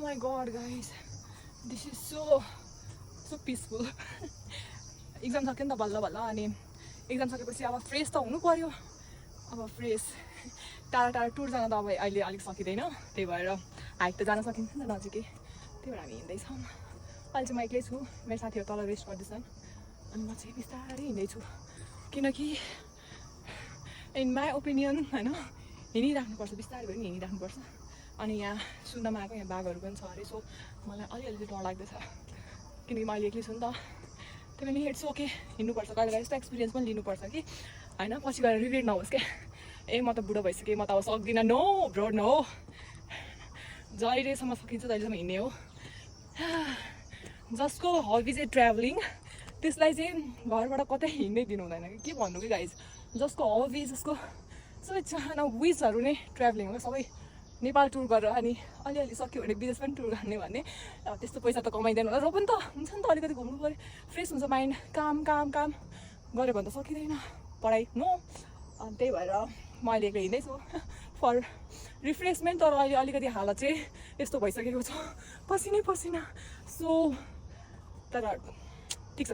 my god guys, this is so peaceful. Exam सक्यो नि त बल्ल बल्ल अनि एक्जाम सकेपछि अब फ्रेस त हुनु पर्यो. अब फ्रेस टाढा टाढा टुर जान त अब अहिले अलिक सकिँदैन, त्यही भएर हाइक त जान सकिन्छ नि त नजिकै, त्यही भएर हामी हिँड्दैछौँ. अहिले चाहिँ म एक्लै छु, मेरो साथीहरू तल रेस्ट गर्दैछन् अनि म चाहिँ बिस्तारै हिँड्दैछु. किनकि इन माई ओपिनियन होइन हिँडिराख्नुपर्छ, बिस्तारै भए पनि हिँडिराख्नुपर्छ. अनि यहाँ सुन्नमा आएको यहाँ बाघहरू पनि छ अरे, सो मलाई अलिअलि डर लाग्दैछ किनकि म अहिले एक्लै छु नि त. त्यही पनि इट्स ओके, हिँड्नुपर्छ. कहिले कहिले यस्तो एक्सपिरियन्स पनि लिनुपर्छ कि होइन, पछि गएर रिग्रेट नहोस् क्या. म त बुढो भइसकेँ, म त अब सक्दिनँ. नो ब्रो नो, जहिलेसम्म सकिन्छ तहिलेसम्म हिँड्ने हो. जसको हबी चाहिँ ट्राभलिङ, त्यसलाई चाहिँ घरबाट कतै हिँड्नै दिनु हुँदैन कि. के भन्नु कि गाइज, जसको हबी, जसको सबै चाहना विसहरू नै ट्राभलिङ हो. सबै नेपाल टुर गरेर अनि अलिअलि सक्यो भने विदेश पनि टुर गर्ने भन्ने. अब त्यस्तो पैसा त कमाइँदैन होला, र पनि त हुन्छ नि त, अलिकति घुम्नु पऱ्यो, फ्रेस हुन्छ माइन्ड. काम काम काम गऱ्यो भने त सकिँदैन पढाइ, नो. अनि त्यही भएर म अहिले एक्लै हिँड्दैछु फर रिफ्रेसमेन्ट. तर अहिले अलिकति हालत चाहिँ यस्तो भइसकेको छ, पसिनै पसिना. सो तर ठिक छ.